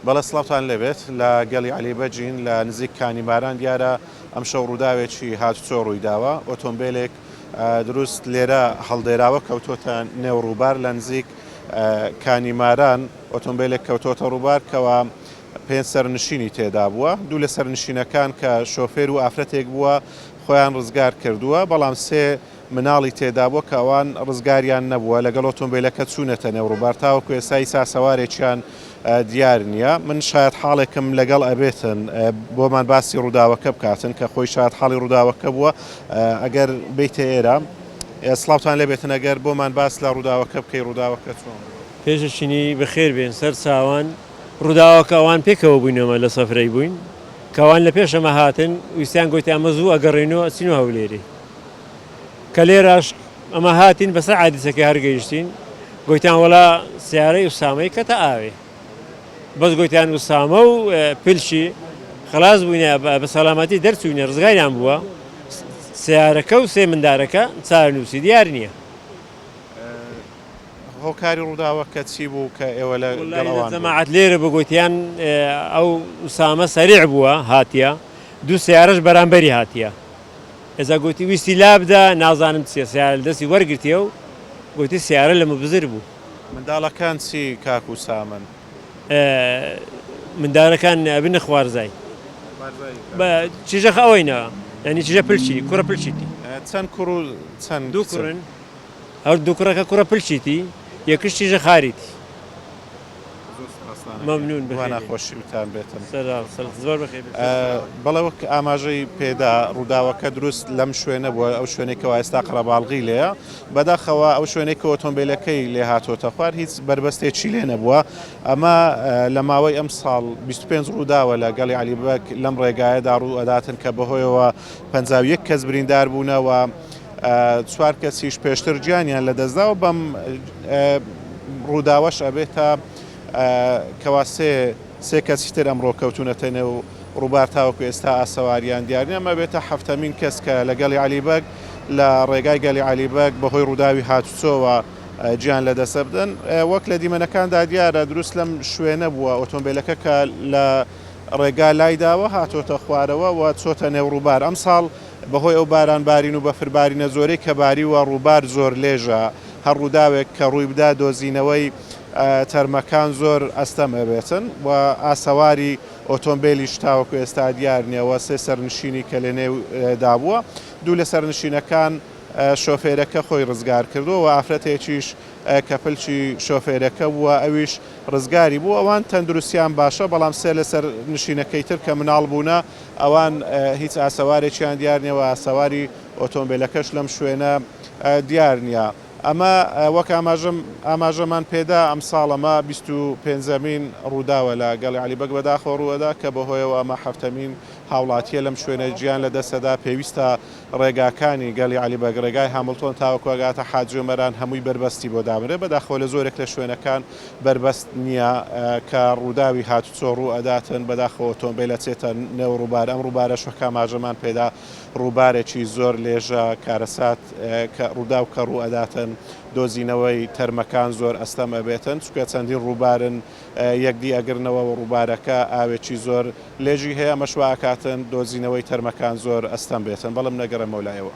بەڵە سڵاوتان لەبێت لە گەڵی عەلیبەجین لە نزیک کانیماران دیارە ئەم شەو ڕووداوێکی هاتوچۆ ڕوویداوە ئۆتۆمبیلێک دروست لێرە هەڵدێراوە کەوتۆتە نێو ڕووبار لە نزیک کانیماران ئۆتۆمبیلێک کەوتۆتە ڕووبار کەوە پێنج سەرنشینی تێدا بووە دوو لە سەرنشینەکان کە شۆفێر و ئافرەتێک بووە خۆیان ڕزگار کردووە بەڵام سێ مناڵی تێدا بووە کە ئەوان ڕزگاریان نەبووە لەگەڵ ئۆتۆمبیلەکە چوونەتە نێو ڕووبار تاوەکو ئێستا ساسەوارێکیان دیار نییە من شاید حاڵێکم لەگەڵ ئەبێتن بۆمان باسی ڕووداوەکە بکاتن کە خۆی شاید حاڵی ڕووداوەکە بووە ئەگەر بیتە ئێرە سڵاوتان لێبێتن ئەگەر بۆمان باس لە ڕووداوەکە بکەی ڕووداوەکە چۆن پێششینی بەخێر بێن سەر چاوان ڕووداوەکە ئەوان پێکەوە بووینەوە لە سەفرەی بووین کەوان لە پێشەمە هاتن ویستیان گوتی ئەمە زوو ئەگەڕێنەوە ئەچینەوە هەولێرێ کە لێرەش ئەمە هاتین بەسەر عادیسەکە هەرگەیشتین گوتیان وەڵا سیارەی وسامەی کەتە ئاوێ بەس گوتیان وسامە و پلشی خلاص بووینە بە سەلامەتی دەرچوونە ڕزگاریان بووە سیارەکە و سێ مندارەکە چاونووسی دیار نییە هۆکاری ڕووداوەکە چی بوو کە ئێوە لە جەماعەت لێرە بگوتیان ئەو وسامە سەریع بووە هاتیە دوو سیارەش بەرامبەری هاتیە ئێزا گوتی ویستی لابدا نازانم چیە سیارە دەستی وەرگرتیە و گوتی سیارە لە مبزر بوو منداڵەکان چی کاک و سامن مندارەکان بنە خوارزای چیژە ئەوەینەوە ینی چیژە پلچی کوڕە پلچیتی چەند کوڕ و چەند دوو کوڕن هەر دوو کوڕەکە کوڕە پلچیتی یەکش چیژە خاریتی مەمنون ناخۆشیتان بێتن زۆر بەخێر بەڵێ وەک ئاماژەی پێدا ڕووداوەکە دروست لەم شوێنە بووە ئەو شوێنێکەوە ئێستا قەڵەباڵغی لێیە بەداخەوە ئەو شوێنێک کە ئۆتۆمبیلەکەی لێ هاتۆتە خوار هیچ بربەستێکی لێ نەبووە ئەمە لە ماوەی ئەم ساڵ 25 ڕووداوە لە گەڵی عەلیبەگ لەم ڕێگایەدا ڕوو ئەداتن کە بەهۆیەوە 51 کەس بریندار بوونەوە چوار کەسیش پێشتر گیانیان لە دەستداوە بەم ڕووداوەش ئەبێتە کەوا سێ کەسی تر ئەمڕۆ کەوتونەتە نێو ڕووبار تاوەکو ئێستا ئاسەواریان دیارنی ئەمە بێتە هەفتەمین کەس کە لە گەڵی عەلیبەگ لە ڕێگای گەڵی عەلیبەگ بەهۆی ڕووداوی هاتوچۆوە گیان لەدەست بدەن وەک لە دیمەنەکاندا دیارە دروست لەم شوێنە بووە ئۆتۆمبیلەکە کە لە ڕێگا لایداوە هاتۆتە خوارەوە و چۆتە نێو ڕووبار ئەم ساڵ بەهۆی ئەو بارانبارین و بەفربارینە زۆرەی کە باری وە ڕووبار زۆر لێژە هەر ڕووداوێک کە ڕووی بدا دۆزینەوەی تەرمەکان زۆر ئەستەمە بێتن و ئاسەواری ئۆتۆمبیلی شتاوەکو ئێستا دیار نییەوە سێ سەرنشینی کە لە نێودا بووە دوو لە سەرنشینەکان شۆفێرەکە خۆی ڕزگار کردو و ئافرەتێکیش کە پلچی شۆفێرەکە بووە ئەویش ڕزگاری بوو ئەوان تەندروستیان باشە بەڵام سێ لە سەر نشینەکەی تر کە مناڵ بوونە ئەوان هیچ ئاسەوارێکیان دیار نییەوە ئاسەواری ئۆتۆمبیلەکەش لەم شوێنە دیار نییە ئەمە وەک ئاماژەمان پێدا ئەم ساڵەمە 25مین ڕووداوە لە گەڵی عەلیبەگ بەداخۆ ڕووەدا کە بەهۆیەوە ئەمە هەفتەمین هاوڵاتیە لەم شوێنە گیان لە دەستەدا پێویستە ڕێگاکانی گەڵی عەلیبەگ ڕێگای هەمڵتۆن تاوەکوەگاتە حاجۆمەران هەمووی بربەستی بۆ دامرێ بەداخۆ لە زۆرێک لە شوێنەکان بربەست نییە کە ڕووداوی هاتوچۆ ڕوو ئەداتن بەداخۆ ئۆتۆمبیلە چێتە نێو ڕووبار ئەم ڕووبارە شوەکە ئاماژەمان پێدا ڕووبارێکی زۆر لێژە کارەسات کە ڕوودا و کە ڕوو ئەداتن دۆزینەوەی تەرمەکان زۆر ئەستەم ئەبێتن چکە چەندین ڕووبارن یەکدی ئەگرنەوە و ڕووبارەکە ئاوێکی زۆر لێژی هەیە مەشواکاتن دۆزینەوەی تەرمەکان زۆر ئەستەم بێتن بەڵام نەگەڕێمەوە لایەوە